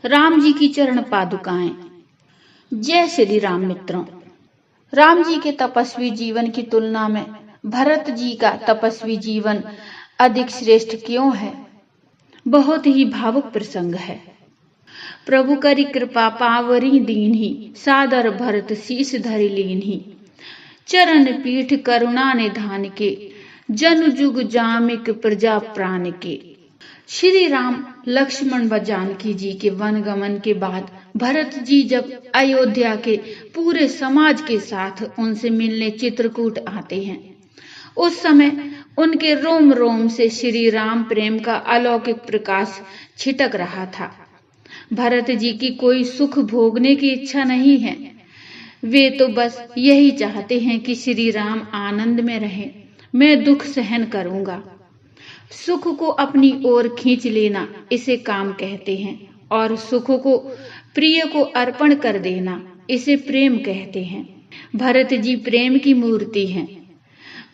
राम जी की चरण पादुकाएं। जय श्री राम मित्रों। राम जी के तपस्वी जीवन की तुलना में भरत जी का तपस्वी जीवन अधिक श्रेष्ठ क्यों है? बहुत ही भावुक प्रसंग है। प्रभु करी कृपा पावरी दीन्ही, सादर भरत शीस धरि लीन्ही। चरण पीठ करुणा निधान के, जनु जुग जामिक प्रजा प्राण के। श्री राम लक्ष्मण व जानकी जी के वन गमन के बाद भरत जी जब अयोध्या के पूरे समाज के साथ उनसे मिलने चित्रकूट आते हैं, उस समय उनके रोम रोम से श्री राम प्रेम का अलौकिक प्रकाश छिटक रहा था। भरत जी की कोई सुख भोगने की इच्छा नहीं है। वे तो बस यही चाहते हैं कि श्री राम आनंद में रहें। मैं दुख सहन करूंगा। सुख को अपनी ओर खींच लेना इसे काम कहते हैं, और सुख को प्रिय को अर्पण कर देना इसे प्रेम कहते हैं। भरत जी प्रेम की मूर्ति हैं।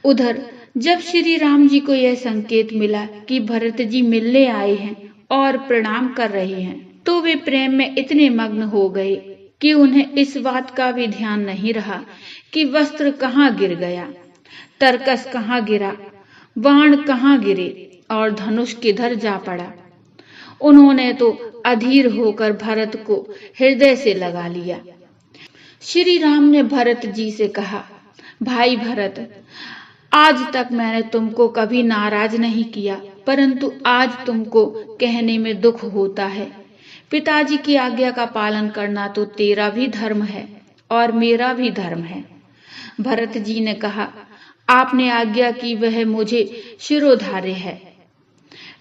उधर जब श्री राम जी को यह संकेत मिला कि भरत जी मिलने आए हैं और प्रणाम कर रहे हैं, तो वे प्रेम में इतने मग्न हो गए कि उन्हें इस बात का भी ध्यान नहीं रहा कि वस्त्र कहाँ गिर गया, तरकस कहाँ गिरा, बाण कहाँ गिरे और धनुष किधर जा पड़ा। उन्होंने तो अधीर होकर भरत को हृदय से लगा लिया। श्री राम ने भरत जी से कहा, भाई भरत, आज तक मैंने तुमको कभी नाराज नहीं किया, परंतु आज तुमको कहने में दुख होता है। पिताजी की आज्ञा का पालन करना तो तेरा भी धर्म है और मेरा भी धर्म है। भरत जी ने कहा, आपने आज्ञा की वह मुझे शिरोधार्य है।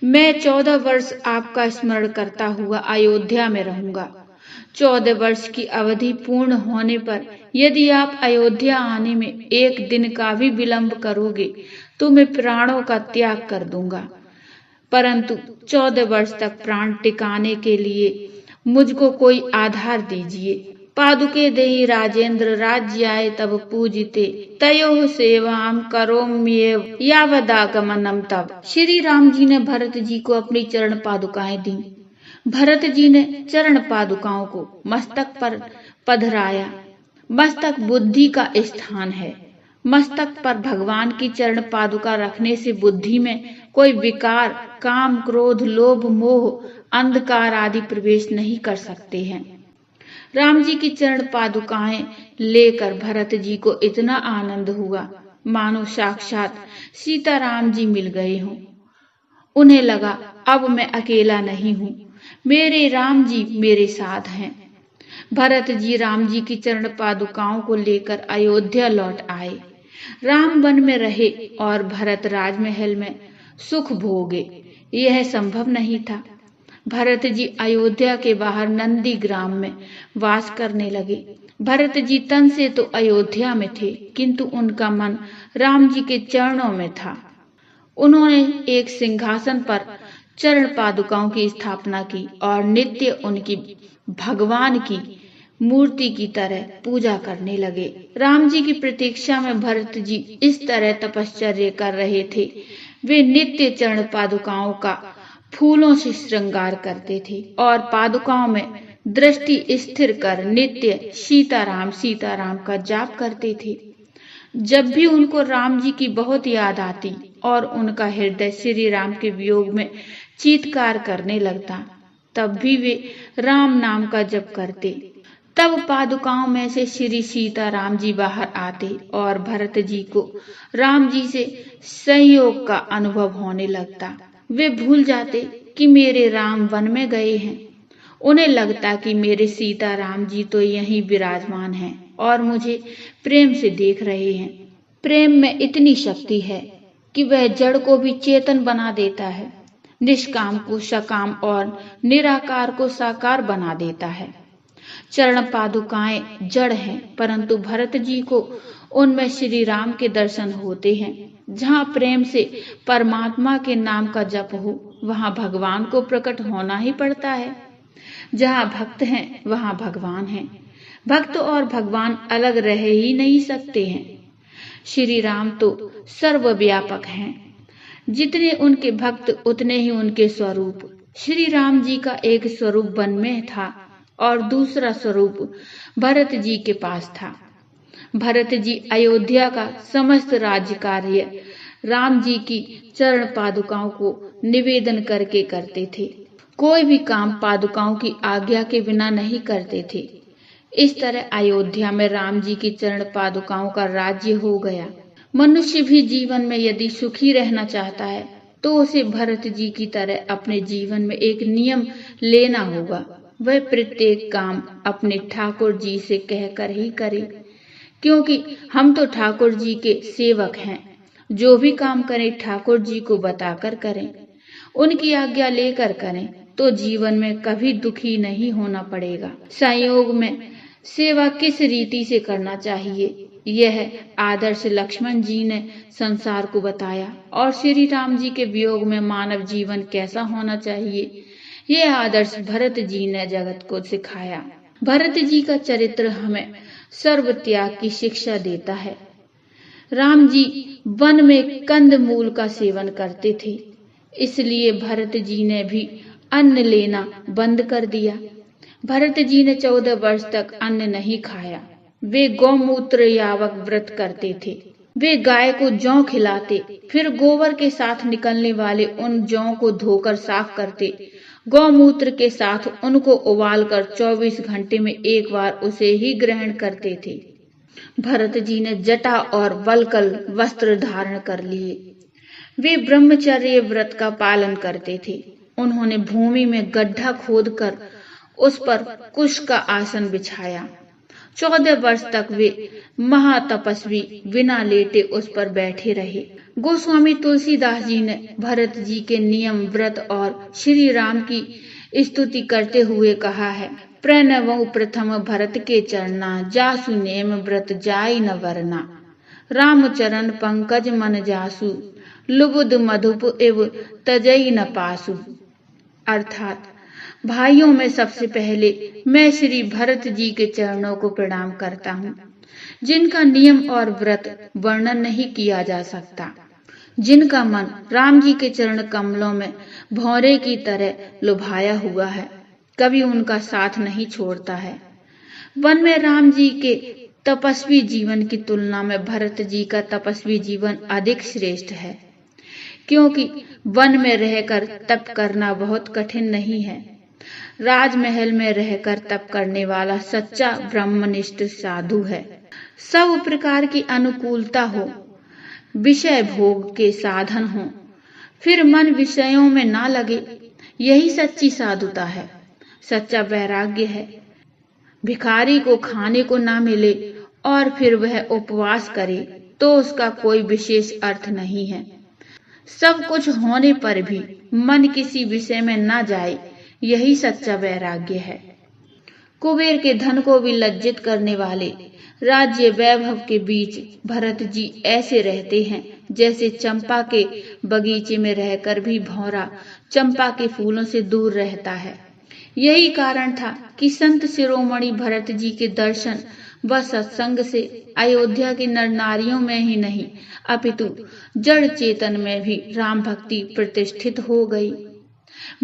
मैं 14 वर्ष आपका स्मरण करता हुआ अयोध्या में रहूंगा। 14 वर्ष की अवधि पूर्ण होने पर यदि आप अयोध्या आने में एक दिन का भी विलंब करोगे तो मैं प्राणों का त्याग कर दूंगा, परंतु 14 वर्ष तक प्राण टिकाने के लिए मुझको कोई आधार दीजिए। पादुके देहि राजेंद्र राज्याय तब पूजिते, तयोः सेवाम करोम्येव यावदागमनम तब। श्री राम जी ने भरत जी को अपनी चरण पादुकाएं दी। भरत जी ने चरण पादुकाओं को मस्तक पर पधराया। मस्तक बुद्धि का स्थान है। मस्तक पर भगवान की चरण पादुका रखने से बुद्धि में कोई विकार, काम, क्रोध, लोभ, मोह, अंधकार आदि प्रवेश नहीं कर सकते हैं। राम जी की चरण पादुकाएं लेकर भरत जी को इतना आनंद हुआ मानो साक्षात सीताराम जी मिल गए हों। उन्हें लगा, अब मैं अकेला नहीं हूँ, मेरे राम जी मेरे साथ हैं। भरत जी राम जी की चरण पादुकाओं को लेकर अयोध्या लौट आए। राम वन में रहे और भरत राजमहल में सुख भोगे, यह संभव नहीं था। भरत जी अयोध्या के बाहर नंदी ग्राम में वास करने लगे। भरत जी तन से तो अयोध्या में थे, किंतु उनका मन राम जी के चरणों में था। उन्होंने एक सिंहासन पर चरण पादुकाओं की स्थापना की और नित्य उनकी भगवान की मूर्ति की तरह पूजा करने लगे। राम जी की प्रतीक्षा में भरत जी इस तरह तपश्चर्या कर रहे थे। वे नित्य चरण पादुकाओं का फूलों से श्रृंगार करते थे और पादुकाओं में दृष्टि स्थिर कर नित्य सीताराम सीताराम का जाप करते थे। जब भी उनको राम जी की बहुत याद आती और उनका हृदय श्री राम के वियोग में चीत्कार करने लगता, तब भी वे राम नाम का जप करते। तब पादुकाओं में से श्री सीताराम जी बाहर आते और भरत जी को राम जी से संयोग का अनुभव होने लगता। वे भूल जाते कि मेरे राम वन में गए हैं। उन्हें लगता कि मेरे सीताराम जी तो यहीं विराजमान हैं और मुझे प्रेम से देख रहे हैं। प्रेम में इतनी शक्ति है कि वह जड़ को भी चेतन बना देता है, निष्काम को सकाम और निराकार को साकार बना देता है। चरण पादुकाएं जड़ हैं, परंतु भरत जी को उनमें श्री राम के दर्शन होते हैं। जहाँ प्रेम से परमात्मा के नाम का जप हो, वहाँ भगवान को प्रकट होना ही पड़ता है। जहाँ भक्त हैं वहाँ भगवान हैं। भक्त और भगवान अलग रह ही नहीं सकते हैं। श्री राम तो सर्वव्यापक हैं। जितने उनके भक्त उतने ही उनके स्वरूप। श्री राम जी का एक स्वरूप वन में था और दूसरा स्वरूप भरत जी के पास था। भरत जी अयोध्या का समस्त राज्य कार्य राम जी की चरण पादुकाओं को निवेदन करके करते थे। कोई भी काम पादुकाओं की आज्ञा के बिना नहीं करते थे। इस तरह अयोध्या में राम जी की चरण पादुकाओं का राज्य हो गया। मनुष्य भी जीवन में यदि सुखी रहना चाहता है तो उसे भरत जी की तरह अपने जीवन में एक नियम लेना होगा। वह प्रत्येक काम अपने ठाकुर जी से कहकर ही करे, क्योंकि हम तो ठाकुर जी के सेवक हैं। जो भी काम करें ठाकुर जी को बताकर करें, उनकी आज्ञा लेकर करें तो जीवन में कभी दुखी नहीं होना पड़ेगा। संयोग में सेवा किस रीति से करना चाहिए, यह आदर्श लक्ष्मण जी ने संसार को बताया और श्री राम जी के वियोग में मानव जीवन कैसा होना चाहिए, यह आदर्श भरत जी ने जगत को सिखाया। भरत जी का चरित्र हमें सर्व त्याग की शिक्षा देता है। राम जी वन में कंद मूल का सेवन करते थे, इसलिए भरत जी ने भी अन्न लेना बंद कर दिया। भरत जी ने 14 वर्ष तक अन्न नहीं खाया। वे गौमूत्र यावक व्रत करते थे। वे गाय को जौ खिलाते, फिर गोबर के साथ निकलने वाले उन जौ को धोकर साफ करते। गौमूत्र के साथ उनको उबालकर 24 घंटे में एक बार उसे ही ग्रहण करते थे। भरत जी ने जटा और वल्कल वस्त्र धारण कर लिए। वे ब्रह्मचर्य व्रत का पालन करते थे। उन्होंने भूमि में गड्ढा खोदकर उस पर कुश का आसन बिछाया। 14 वर्ष तक वे महातपस्वी बिना लेटे उस पर बैठे रहे। गोस्वामी तुलसीदास जी ने भरत जी के नियम व्रत और श्री राम की स्तुति करते हुए कहा है, प्रणवौ प्रथम भरत के चरना, जासु नेम व्रत जाई न वरना। राम चरण पंकज मन जासु, लुबुद मधुप एव तजई न पासु। अर्थात भाइयों में सबसे पहले मैं श्री भरत जी के चरणों को प्रणाम करता हूँ, जिनका नियम और व्रत वर्णन नहीं किया जा सकता, जिनका मन राम जी के चरण कमलों में भौरे की तरह लुभाया हुआ है, कभी उनका साथ नहीं छोड़ता है। वन में राम जी के तपस्वी जीवन की तुलना में भरत जी का तपस्वी जीवन अधिक श्रेष्ठ है, क्योंकि वन में रहकर तप करना बहुत कठिन नहीं है। राजमहल में रहकर तप करने वाला सच्चा ब्रह्मनिष्ठ साधु है। सब प्रकार की अनुकूलता हो, विषय भोग के साधन हो, फिर मन विषयों में ना लगे, यही सच्ची साधुता है, सच्चा वैराग्य है। भिखारी को खाने को ना मिले और फिर वह उपवास करे तो उसका कोई विशेष अर्थ नहीं है। सब कुछ होने पर भी मन किसी विषय में ना जाए, यही सच्चा वैराग्य है। कुबेर के धन को भी लज्जित करने वाले राज्य वैभव के बीच भरत जी ऐसे रहते हैं जैसे चंपा के बगीचे में रहकर भी भौरा चंपा के फूलों से दूर रहता है। यही कारण था कि संत शिरोमणि भरत जी के दर्शन व सत्संग से अयोध्या की नर नारियों में ही नहीं अपितु जड़ चेतन में भी राम भक्ति प्रतिष्ठित हो गई।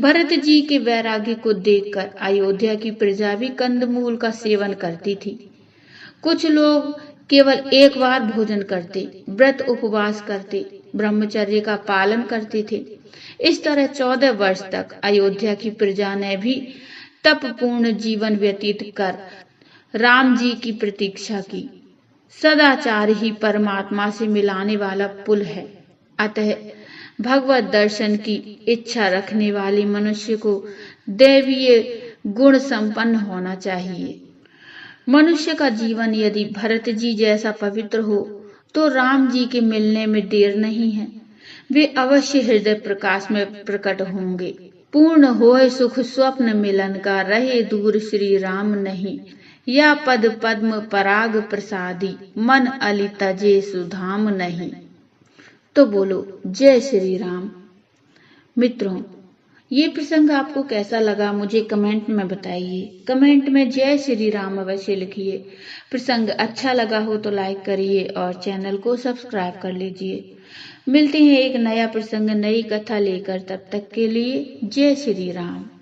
भरत जी के वैराग्य को देखकर अयोध्या की प्रजा भी कंदमूल का सेवन करती थी। कुछ लोग केवल एक बार भोजन करते, व्रत उपवास करते, ब्रह्मचर्य का पालन करते थे। इस तरह 14 वर्ष तक अयोध्या की प्रजा ने भी तपपूर्ण जीवन व्यतीत कर राम जी की प्रतीक्षा की। सदाचार ही परमात्मा से मिलाने वाला पुल है। अतः भगवत दर्शन की इच्छा रखने वाले मनुष्य को दैवीय गुण संपन्न होना चाहिए। मनुष्य का जीवन यदि भरत जी जैसा पवित्र हो तो राम जी के मिलने में देर नहीं है। वे अवश्य हृदय प्रकाश में प्रकट होंगे। पूर्ण होए सुख स्वप्न मिलन का, रहे दूर श्री राम नहीं। या पद पद्म पराग प्रसादी, मन अली तजे सुधाम नहीं। तो बोलो जय श्री राम। मित्रों, ये प्रसंग आपको कैसा लगा मुझे कमेंट में बताइए। कमेंट में जय श्री राम अवश्य लिखिए। प्रसंग अच्छा लगा हो तो लाइक करिए और चैनल को सब्सक्राइब कर लीजिए। मिलते हैं एक नया प्रसंग, नई कथा लेकर। तब तक के लिए जय श्री राम।